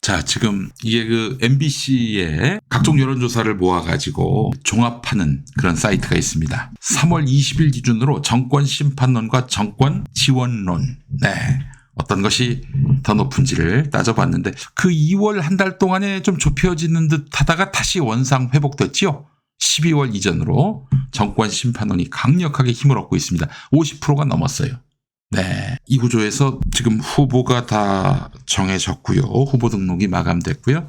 자, 지금 이게 그 MBC의 각종 여론조사를 모아가지고 종합하는 그런 사이트가 있습니다. 3월 20일 기준으로 정권 심판론과 정권 지원론. 네. 어떤 것이 더 높은지를 따져봤는데 그 2월 한 달 동안에 좀 좁혀지는 듯 하다가 다시 원상 회복됐지요. 12월 이전으로 정권 심판론이 강력하게 힘을 얻고 있습니다. 50%가 넘었어요. 네, 이 구조에서 지금 후보가 다 정해졌고요. 후보 등록이 마감됐고요.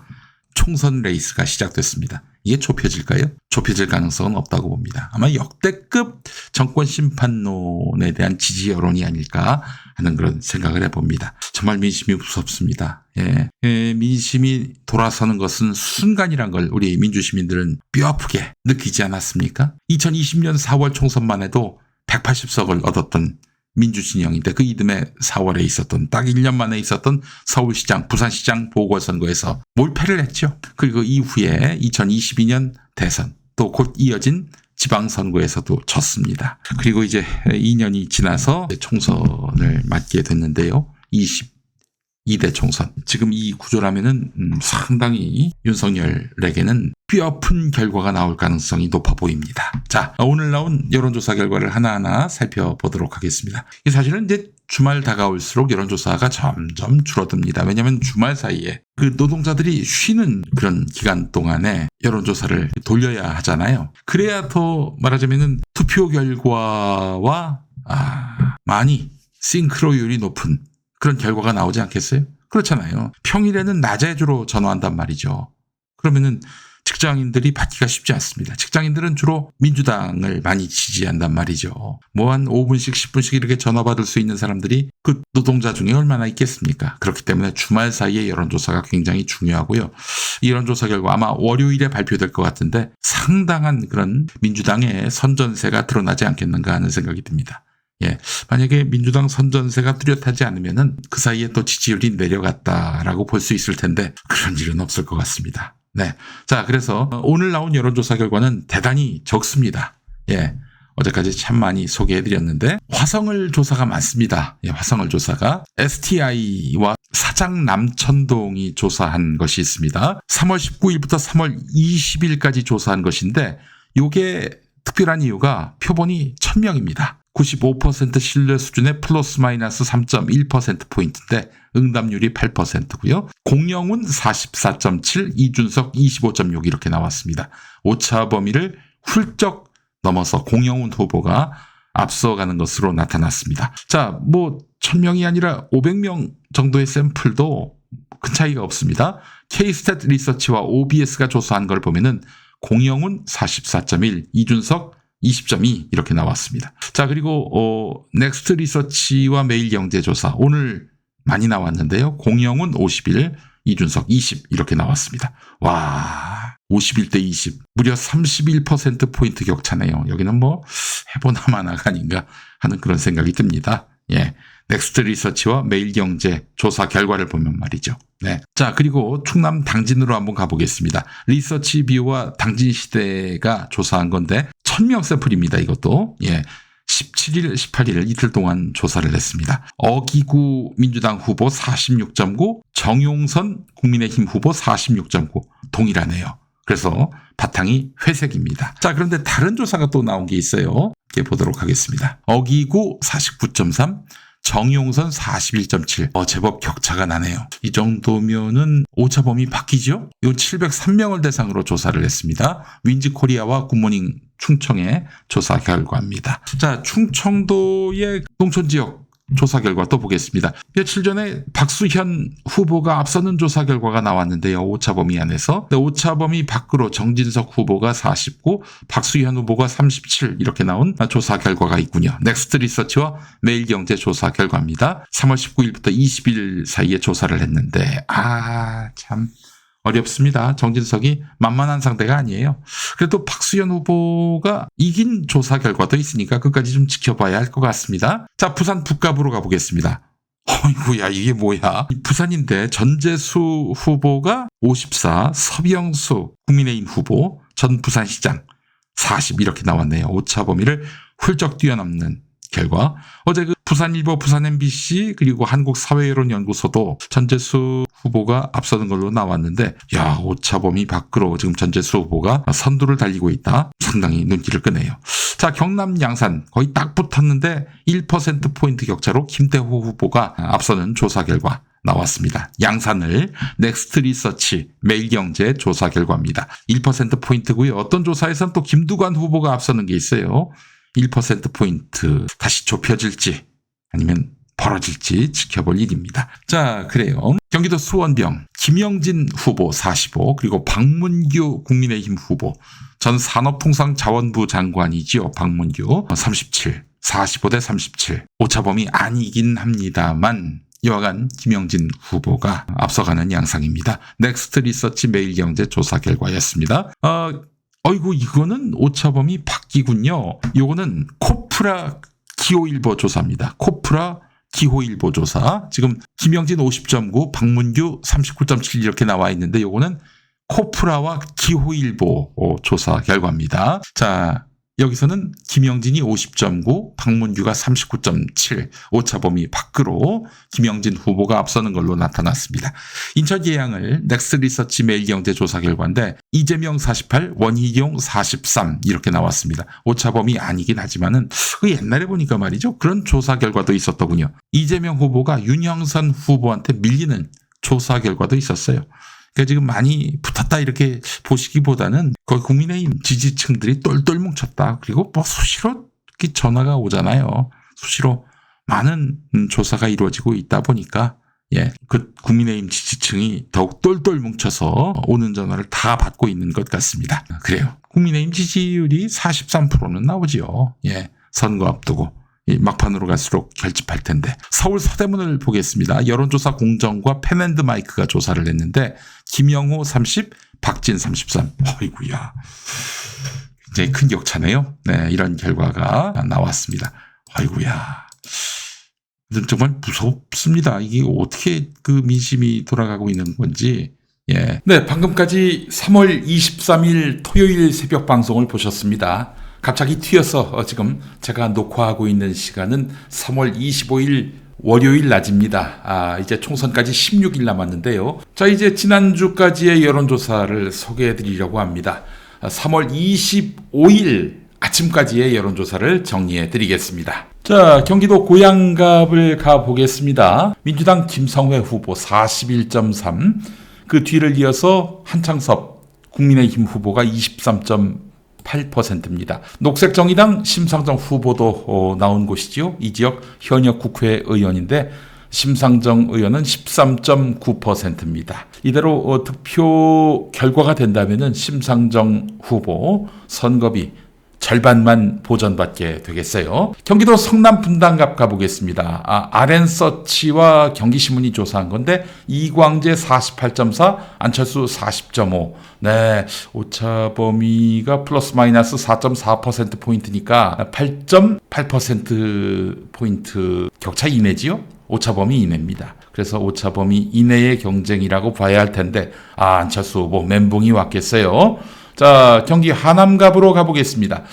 총선 레이스가 시작됐습니다. 이게 좁혀질까요? 좁혀질 가능성은 없다고 봅니다. 아마 역대급 정권 심판론에 대한 지지 여론이 아닐까 하는 그런 생각을 해봅니다. 정말 민심이 무섭습니다. 민심이 돌아서는 것은 순간이란 걸 우리 민주시민들은 뼈아프게 느끼지 않았습니까? 2020년 4월 총선만 해도 180석을 얻었던 민주진영인데 그 이듬해 4월에 있었던 딱 1년 만에 있었던 서울시장, 부산시장 보궐선거에서 몰패를 했죠. 그리고 이후에 2022년 대선 또 곧 이어진 지방선거에서도 졌습니다. 그리고 이제 2년이 지나서 총선을 맞게 됐는데요. 22대 총선. 지금 이 구조라면은 상당히 윤석열에게는 뼈아픈 결과가 나올 가능성이 높아 보입니다. 자, 오늘 나온 여론조사 결과를 하나하나 살펴보도록 하겠습니다. 사실은 이제 주말 다가올수록 여론조사가 점점 줄어듭니다. 왜냐하면 주말 사이에 그 노동자들이 쉬는 그런 기간 동안에 여론조사를 돌려야 하잖아요. 그래야 더 말하자면은 투표 결과와 많이 싱크로율이 높은 그런 결과가 나오지 않겠어요? 그렇잖아요. 평일에는 낮에 주로 전화한단 말이죠. 그러면은 직장인들이 받기가 쉽지 않습니다. 직장인들은 주로 민주당을 많이 지지한단 말이죠. 뭐 한 5분씩 10분씩 이렇게 전화 받을 수 있는 사람들이 그 노동자 중에 얼마나 있겠습니까? 그렇기 때문에 주말 사이에 여론조사가 굉장히 중요하고요. 이 여론조사 결과 아마 월요일에 발표될 것 같은데 상당한 그런 민주당의 선전세가 드러나지 않겠는가 하는 생각이 듭니다. 만약에 민주당 선전세가 뚜렷하지 않으면은 그 사이에 또 지지율이 내려갔다라고 볼 수 있을 텐데 그런 일은 없을 것 같습니다. 네. 자, 그래서 오늘 나온 여론조사 결과는 대단히 적습니다. 어제까지 참 많이 소개해드렸는데 화성을 조사가 많습니다. 화성을 조사가 STI와 사장 남천동이 조사한 것이 있습니다. 3월 19일부터 3월 20일까지 조사한 것인데 이게 특별한 이유가 표본이 1000명입니다. 95% 신뢰 수준의 플러스 마이너스 3.1%포인트인데 응답률이 8%고요. 공영훈 44.7, 이준석 25.6 이렇게 나왔습니다. 오차 범위를 훌쩍 넘어서 공영훈 후보가 앞서가는 것으로 나타났습니다. 자, 1000명이 아니라 500명 정도의 샘플도 큰 차이가 없습니다. K-스탯 리서치와 OBS가 조사한 걸 보면은 공영훈 44.1, 이준석 20.2 이렇게 나왔습니다. 자, 그리고 넥스트 리서치와 매일경제조사 오늘 많이 나왔는데요. 공영훈 51, 이준석 20 이렇게 나왔습니다. 와, 51대 20 무려 31%포인트 격차네요. 여기는 해보나마나가 아닌가 하는 그런 생각이 듭니다. 넥스트 리서치와 매일경제 조사 결과를 보면 말이죠. 네. 자, 그리고 충남 당진으로 한번 가보겠습니다. 리서치 뷰와 당진시대가 조사한 건데 1000명 샘플입니다. 이것도. 17일, 18일 이틀 동안 조사를 했습니다. 어기구 민주당 후보 46.9, 정용선 국민의힘 후보 46.9 동일하네요. 그래서 바탕이 회색입니다. 자, 그런데 다른 조사가 또 나온 게 있어요. 이렇게 보도록 하겠습니다. 어기구 49.3, 정용선 41.7. 제법 격차가 나네요. 이 정도면은 오차범위 바뀌죠? 이 703명을 대상으로 조사를 했습니다. 윈지코리아와 굿모닝 충청의 조사 결과입니다. 자, 충청도의 농촌지역 조사 결과 또 보겠습니다. 며칠 전에 박수현 후보가 앞서는 조사 결과가 나왔는데요. 오차범위 안에서. 오차범위 밖으로 정진석 후보가 49, 박수현 후보가 37 이렇게 나온 조사 결과가 있군요. 넥스트 리서치와 매일경제 조사 결과입니다. 3월 19일부터 20일 사이에 조사를 했는데 참 어렵습니다. 정진석이 만만한 상대가 아니에요. 그래도 박수현 후보가 이긴 조사 결과도 있으니까 끝까지 좀 지켜봐야 할 것 같습니다. 자, 부산 북갑으로 가보겠습니다. 어이구야, 이게 뭐야. 부산인데 전재수 후보가 54, 서병수 국민의힘 후보, 전 부산시장 40 이렇게 나왔네요. 오차 범위를 훌쩍 뛰어넘는 결과. 어제 그 부산일보, 부산 MBC 그리고 한국사회여론연구소도 전재수 후보가 앞서는 걸로 나왔는데 야, 오차범위 밖으로 지금 전재수 후보가 선두를 달리고 있다. 상당히 눈길을 끄네요. 자, 경남 양산 거의 딱 붙었는데 1%포인트 격차로 김태호 후보가 앞서는 조사 결과 나왔습니다. 양산을 넥스트 리서치 매일경제 조사 결과입니다. 1%포인트고요. 어떤 조사에서는 또 김두관 후보가 앞서는 게 있어요. 1%포인트 다시 좁혀질지 아니면 벌어질지 지켜볼 일입니다. 자, 그래요. 경기도 수원병 김영진 후보 45 그리고 박문규 국민의힘 후보 전 산업통상자원부 장관이지요. 박문규 37 45대 37 오차범위 아니긴 합니다만 여하간 김영진 후보가 앞서가는 양상입니다. 넥스트 리서치 매일경제 조사 결과였습니다. 어이구 이거는 오차범위 바뀌군요. 요거는 코프라 기호일보 조사입니다. 코프라 기호일보 조사. 지금 김영진 50.9, 박문규 39.7 이렇게 나와 있는데 요거는 코프라와 기호일보 조사 결과입니다. 자, 여기서는 김영진이 50.9, 박문규가 39.7, 오차범위 밖으로 김영진 후보가 앞서는 걸로 나타났습니다. 인천 예양을 넥스트 리서치 매일경제 조사 결과인데 이재명 48, 원희룡 43 이렇게 나왔습니다. 오차범위 아니긴 하지만은 그 옛날에 보니까 말이죠. 그런 조사 결과도 있었더군요. 이재명 후보가 윤영선 후보한테 밀리는 조사 결과도 있었어요. 그러니까 지금 많이 붙었다 이렇게 보시기보다는 거의 국민의힘 지지층들이 똘똘 뭉쳤다. 그리고 뭐 수시로 이렇게 전화가 오잖아요. 수시로 많은 조사가 이루어지고 있다 보니까 그 국민의힘 지지층이 더욱 똘똘 뭉쳐서 오는 전화를 다 받고 있는 것 같습니다. 그래요. 국민의힘 지지율이 43%는 나오지요. 선거 앞두고. 막판으로 갈수록 결집할 텐데. 서울 서대문을 보겠습니다. 여론조사 공정과 펜앤드마이크가 조사를 했는데 김영호 30, 박진 33. 어이구야. 굉장히 큰 격차네요. 네, 이런 결과가 나왔습니다. 어이구야. 정말 무섭습니다. 이게 어떻게 그 민심이 돌아가고 있는 건지. 네, 방금까지 3월 23일 토요일 새벽 방송을 보셨습니다. 갑자기 튀어서 지금 제가 녹화하고 있는 시간은 3월 25일 월요일 낮입니다. 이제 총선까지 16일 남았는데요. 자, 이제 지난주까지의 여론조사를 소개해 드리려고 합니다. 3월 25일 아침까지의 여론조사를 정리해 드리겠습니다. 자, 경기도 고양갑을 가보겠습니다. 민주당 김성회 후보 41.3, 그 뒤를 이어서 한창섭 국민의힘 후보가 23.8%입니다. 녹색정의당 심상정 후보도 나온 곳이지요. 이 지역 현역 국회의원인데 심상정 의원은 13.9%입니다. 이대로 득표 결과가 된다면 심상정 후보 선거비 절반만 보전받게 되겠어요. 경기도 성남 분당갑 가보겠습니다. RN서치와 경기신문이 조사한 건데 이광재 48.4, 안철수 40.5. 네, 오차범위가 플러스 마이너스 4.4%포인트니까 8.8%포인트 격차 이내지요? 오차범위 이내입니다. 그래서 오차범위 이내의 경쟁이라고 봐야 할 텐데 안철수 후보 멘붕이 왔겠어요. 자, 경기 하남갑으로 가보겠습니다.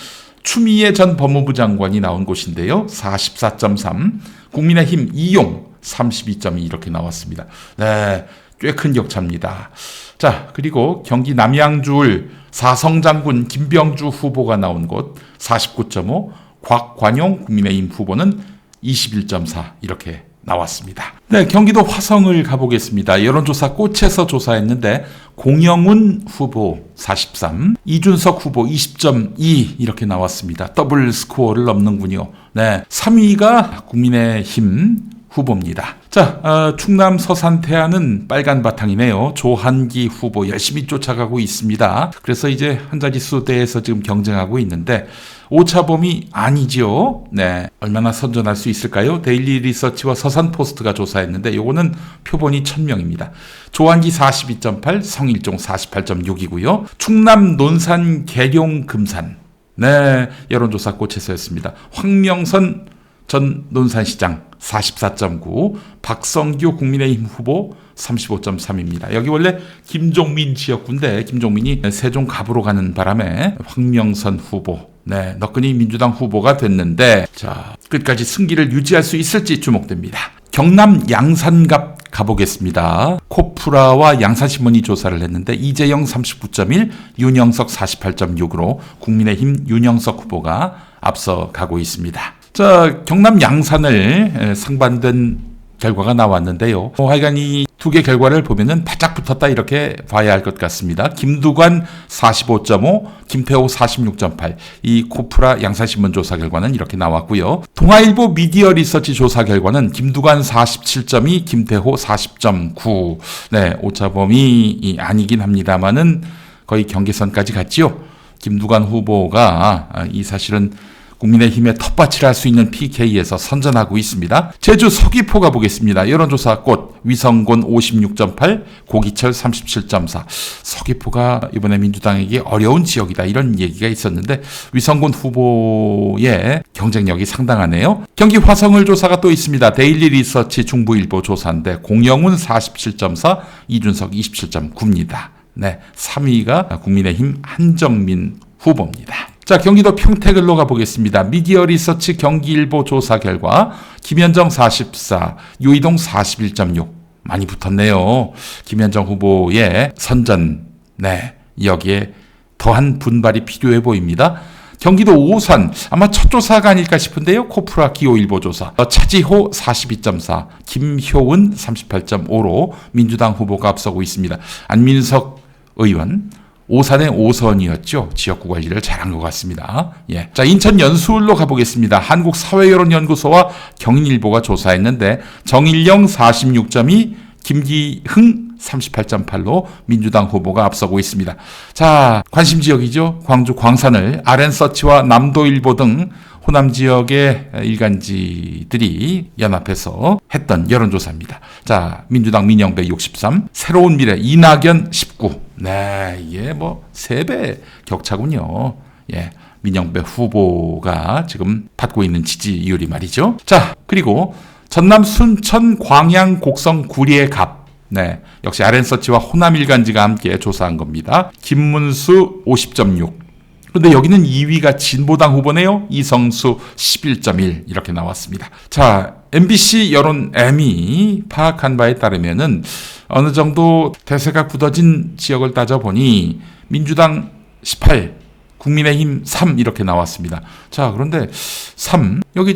추미애 전 법무부 장관이 나온 곳인데요. 44.3, 국민의힘 이용 32.2 이렇게 나왔습니다. 네, 꽤 큰 격차입니다. 자, 그리고 경기 남양주을 사성장군 김병주 후보가 나온 곳 49.5, 곽관용 국민의힘 후보는 21.4 이렇게 나왔습니다. 네, 경기도 화성을 가보겠습니다. 여론조사 꽃에서 조사했는데 공영훈 후보 43, 이준석 후보 20.2 이렇게 나왔습니다. 더블 스코어를 넘는군요. 네, 3위가 국민의힘 후보입니다. 자, 충남 서산태안은 빨간 바탕이네요. 조한기 후보 열심히 쫓아가고 있습니다. 그래서 이제 한 자릿수대에서 지금 경쟁하고 있는데 오차범위 아니지요. 네, 얼마나 선전할 수 있을까요? 데일리 리서치와 서산포스트가 조사했는데 요거는 표본이 1000명입니다. 조한기 42.8, 성일종 48.6이고요. 충남 논산 계룡 금산. 네, 여론조사 꽃에서였습니다. 황명선 전 논산시장 44.9, 박성규 국민의힘 후보 35.3입니다. 여기 원래 김종민 지역구인데 김종민이 세종갑으로 가는 바람에 황명선 후보, 네, 너끈히 민주당 후보가 됐는데 자, 끝까지 승기를 유지할 수 있을지 주목됩니다. 경남 양산갑 가보겠습니다. 코프라와 양산신문이 조사를 했는데 이재영 39.1, 윤영석 48.6으로 국민의힘 윤영석 후보가 앞서가고 있습니다. 자, 경남 양산을 상반된 결과가 나왔는데요. 하여간 이 두 개 결과를 보면은 바짝 붙었다 이렇게 봐야 할 것 같습니다. 김두관 45.5, 김태호 46.8. 이 코프라 양산신문 조사 결과는 이렇게 나왔고요. 동아일보 미디어 리서치 조사 결과는 김두관 47.2, 김태호 40.9. 네, 오차범위 아니긴 합니다만은 거의 경계선까지 갔지요. 김두관 후보가 이 사실은 국민의힘의 텃밭을 할 수 있는 PK에서 선전하고 있습니다. 제주 서귀포 가보겠습니다. 여론조사 꽃 위성곤 56.8, 고기철 37.4. 서귀포가 이번에 민주당에게 어려운 지역이다 이런 얘기가 있었는데 위성곤 후보의 경쟁력이 상당하네요. 경기 화성을 조사가 또 있습니다. 데일리 리서치 중부일보 조사인데 공영훈 47.4, 이준석 27.9입니다. 네, 3위가 국민의힘 한정민 후보입니다. 자, 경기도 평택을로 가보겠습니다. 미디어 리서치 경기일보 조사 결과 김현정 44, 유이동 41.6. 많이 붙었네요. 김현정 후보의 선전, 네, 여기에 더한 분발이 필요해 보입니다. 경기도 오산, 아마 첫 조사가 아닐까 싶은데요. 코프라 기호일보 조사. 차지호 42.4, 김효은 38.5로 민주당 후보가 앞서고 있습니다. 안민석 의원, 오산의 5선이었죠. 지역구 관리를 잘한 것 같습니다. 예. 자, 인천 연수울로 가보겠습니다. 한국사회여론연구소와 경인일보가 조사했는데 정일영 46.2, 김기흥 38.8로 민주당 후보가 앞서고 있습니다. 자, 관심 지역이죠. 광주 광산을 RN서치와 남도일보 등 호남 지역의 일간지들이 연합해서 했던 여론조사입니다. 자, 민주당 민영배 63, 새로운 미래 이낙연 19. 네, 이게 뭐 3배 격차군요. 예, 민영배 후보가 지금 받고 있는 지지율이 말이죠. 자, 그리고 전남 순천 광양 곡성 구리의 갑. 네, 역시 RN서치와 호남 일간지가 함께 조사한 겁니다. 김문수 50.6. 그런데 여기는 2위가 진보당 후보네요. 이성수 11.1 이렇게 나왔습니다. 자, MBC 여론 M이 파악한 바에 따르면은 어느 정도 대세가 굳어진 지역을 따져보니 민주당 18, 국민의힘 3 이렇게 나왔습니다. 자, 그런데 3, 여기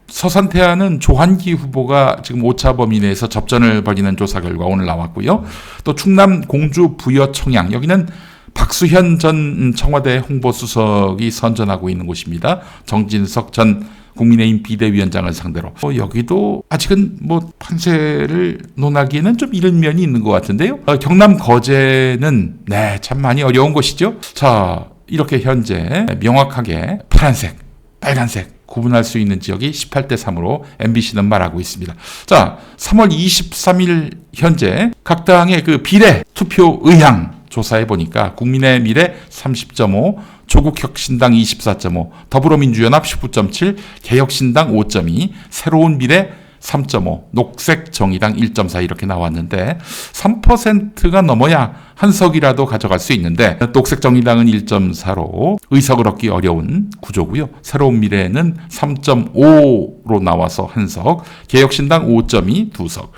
서산태안은 조한기 후보가 지금 오차 범위 내에서 접전을 벌이는 조사 결과 오늘 나왔고요. 또 충남 공주 부여 청양, 여기는 박수현 전 청와대 홍보수석이 선전하고 있는 곳입니다. 정진석 전 국민의힘 비대위원장을 상대로. 여기도 아직은 뭐 판세를 논하기에는 좀 이른 면이 있는 것 같은데요. 경남 거제는 네, 참 많이 어려운 곳이죠. 자, 이렇게 현재 명확하게 파란색, 빨간색 구분할 수 있는 지역이 18대 3으로 MBC는 말하고 있습니다. 자, 3월 23일 현재 각 당의 그 비례 투표 의향 조사해 보니까 국민의 미래 30.5, 조국혁신당 24.5, 더불어민주연합 19.7, 개혁신당 5.2, 새로운 미래 3.5, 녹색정의당 1.4 이렇게 나왔는데 3%가 넘어야 한 석이라도 가져갈 수 있는데 녹색정의당은 1.4로 의석을 얻기 어려운 구조고요. 새로운 미래는 3.5로 나와서 한 석, 개혁신당 5.2 2석,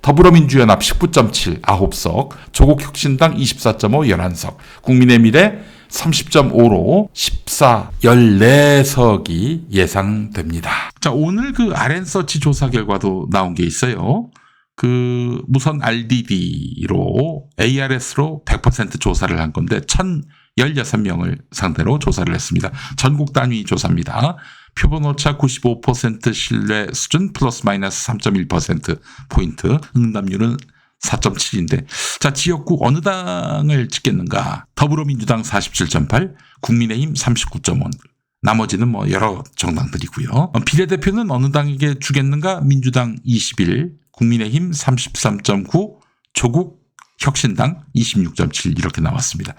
더불어민주연합 19.7 9석, 조국혁신당 24.5 11석, 국민의 미래 30.5로 14, 14석이 예상됩니다. 자, 오늘 그 RN서치 조사 결과도 나온 게 있어요. 그 무선 RDD로 ARS로 100% 조사를 한 건데 1,016명을 상대로 조사를 했습니다. 전국 단위 조사입니다. 표본 오차 95% 신뢰 수준 플러스 마이너스 3.1% 포인트, 응답률은 4.7인데 자, 지역구 어느 당을 찍겠는가? 더불어민주당 47.8, 국민의힘 39.5. 나머지는 뭐 여러 정당들이고요. 비례대표는 어느 당에게 주겠는가? 민주당 21, 국민의힘 33.9, 조국 혁신당 26.7 이렇게 나왔습니다.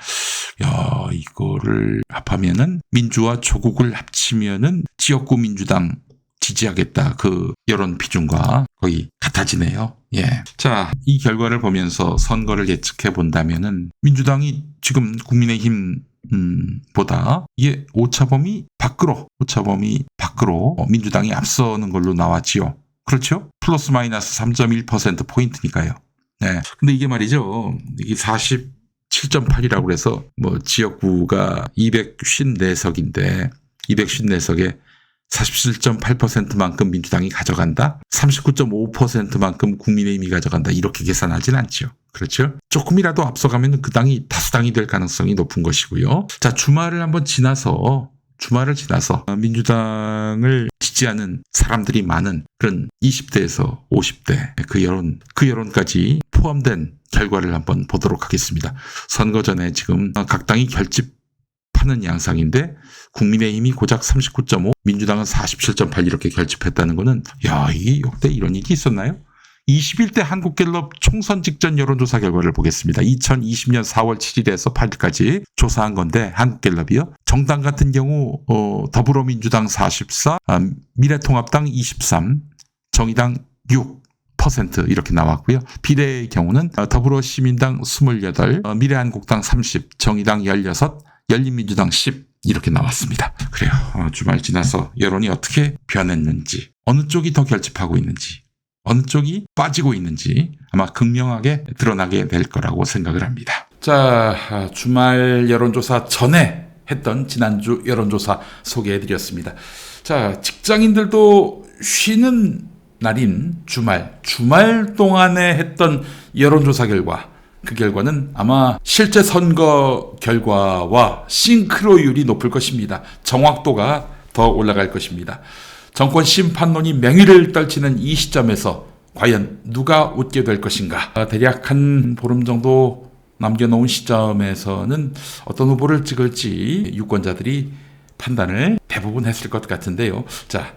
야, 이거를 합하면은 민주와 조국을 합치면은 지역구 민주당 지지하겠다 그 여론 비중과 거의 같아지네요. 예. 자, 이 결과를 보면서 선거를 예측해 본다면은 민주당이 지금 국민의힘 보다 이게 오차범위 밖으로 민주당이 앞서는 걸로 나왔지요. 그렇죠? 플러스 마이너스 3.1% 포인트니까요. 네. 근데 이게 말이죠. 이게 47.8이라고 그래서 뭐 지역구가 254석인데 254석에 47.8%만큼 민주당이 가져간다? 39.5%만큼 국민의힘이 가져간다. 이렇게 계산하진 않죠. 그렇죠? 조금이라도 앞서가면 그 당이 다수당이 될 가능성이 높은 것이고요. 자, 주말을 지나서 민주당을 지지하는 사람들이 많은 그런 20대에서 50대 그 여론까지 포함된 결과를 한번 보도록 하겠습니다. 선거 전에 지금 각 당이 결집하는 양상인데 국민의힘이 고작 39.5, 민주당은 47.8 이렇게 결집했다는 거는 이게 역대 이런 일이 있었나요? 21대 한국갤럽 총선 직전 여론조사 결과를 보겠습니다. 2020년 4월 7일에서 8일까지 조사한 건데 한국갤럽이요. 정당 같은 경우 더불어민주당 44, 미래통합당 23, 정의당 6% 이렇게 나왔고요. 비례의 경우는 더불어시민당 28, 미래한국당 30, 정의당 16, 열린민주당 10 이렇게 나왔습니다. 그래요. 주말 지나서 여론이 어떻게 변했는지, 어느 쪽이 더 결집하고 있는지, 어느 쪽이 빠지고 있는지 아마 극명하게 드러나게 될 거라고 생각을 합니다. 자, 주말 여론조사 전에 했던 지난주 여론조사 소개해드렸습니다. 자, 직장인들도 쉬는 날인 주말 동안에 했던 여론조사 결과, 그 결과는 아마 실제 선거 결과와 싱크로율이 높을 것입니다. 정확도가 더 올라갈 것입니다. 정권 심판론이 맹위를 떨치는 이 시점에서 과연 누가 웃게 될 것인가? 대략 한 보름 정도 남겨놓은 시점에서는 어떤 후보를 찍을지 유권자들이 판단을 대부분 했을 것 같은데요. 자,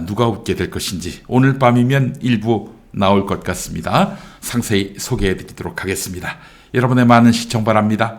누가 웃게 될 것인지 오늘 밤이면 일부 나올 것 같습니다. 상세히 소개해드리도록 하겠습니다. 여러분의 많은 시청 바랍니다.